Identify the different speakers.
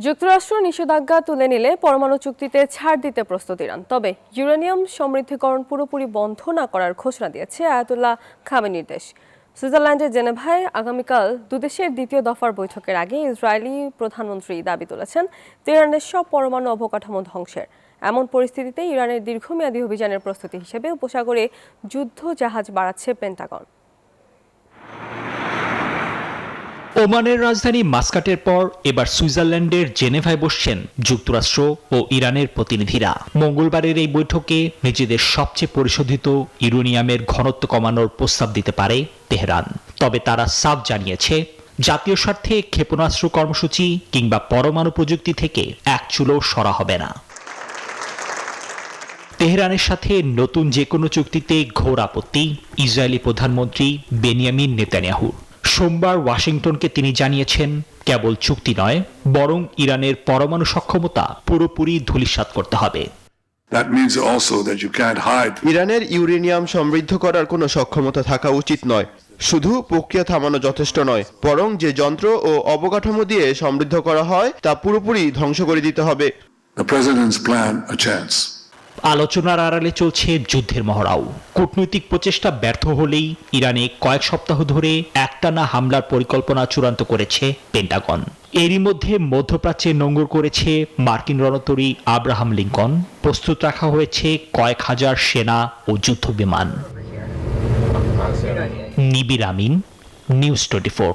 Speaker 1: যুক্তরাষ্ট্র নিষেধাজ্ঞা তুলে নিলে পরমাণু চুক্তিতে ছাড় দিতে প্রস্তুত ইরান। তবে ইউরেনিয়াম সমৃদ্ধিকরণ পুরোপুরি বন্ধ না করার ঘোষণা দিয়েছে আয়াতুল্লাহ খামেনির দেশ। সুইজারল্যান্ডের জেনেভায় আগামীকাল দুদেশের দ্বিতীয় দফার বৈঠকের আগে ইসরায়েলি প্রধানমন্ত্রী দাবি তুলেছেন তেহরানের সব পরমাণু অবকাঠামো ধ্বংসের। এমন পরিস্থিতিতে ইরানের দীর্ঘমেয়াদী অভিযানের প্রস্তুতি হিসেবে উপসাগরে যুদ্ধ জাহাজ বাড়াচ্ছে পেন্টাগন।
Speaker 2: ওমানের রাজধানী মাস্কাটের পর এবার সুইজারল্যান্ডের জেনেভায় বসছেন যুক্তরাষ্ট্র ও ইরানের প্রতিনিধিরা। মঙ্গলবারের এই বৈঠকে নিজেদের সবচেয়ে পরিশোধিত ইউরেনিয়ামের ঘনত্ব কমানোর প্রস্তাব দিতে পারে তেহরান। তবে তারা সাফ জানিয়েছে, জাতীয় স্বার্থে ক্ষেপণাস্ত্র কর্মসূচি কিংবা পরমাণু প্রযুক্তি থেকে এক চুলও সরা হবে না। তেহরানের সাথে নতুন যে কোনো চুক্তিতে ঘোর আপত্তি ইসরায়েলি প্রধানমন্ত্রী বেনিয়ামিন নেতানিয়াহুর। সোমবার ওয়াশিংটনকে তিনি জানিয়েছেন, কেবল চুক্তি নয়, বরং ইরানের পরমাণু সক্ষমতা পুরোপুরি ধূলিসাৎ করতে হবে।
Speaker 3: ইরানের ইউরেনিয়াম সমৃদ্ধ করার কোনো সক্ষমতা থাকা উচিত নয়। শুধু প্রক্রিয়া থামানো যথেষ্ট নয়, বরং যে যন্ত্র ও অবকাঠামো দিয়ে সমৃদ্ধ করা হয় তা পুরোপুরি ধ্বংস করে দিতে হবে।
Speaker 2: আলোচনার আড়ালে চলছে যুদ্ধের মহড়াও। কূটনৈতিক প্রচেষ্টা ব্যর্থ হলেই ইরানে কয়েক সপ্তাহ ধরে একটানা হামলার পরিকল্পনা চূড়ান্ত করেছে পেন্টাগন। এরই মধ্যে মধ্যপ্রাচ্যে নোঙর করেছে মার্কিন রণতরী আব্রাহাম লিঙ্কন। প্রস্তুত রাখা হয়েছে কয়েক হাজার সেনা ও যুদ্ধ বিমান। নিবির আমিন, নিউজ 24।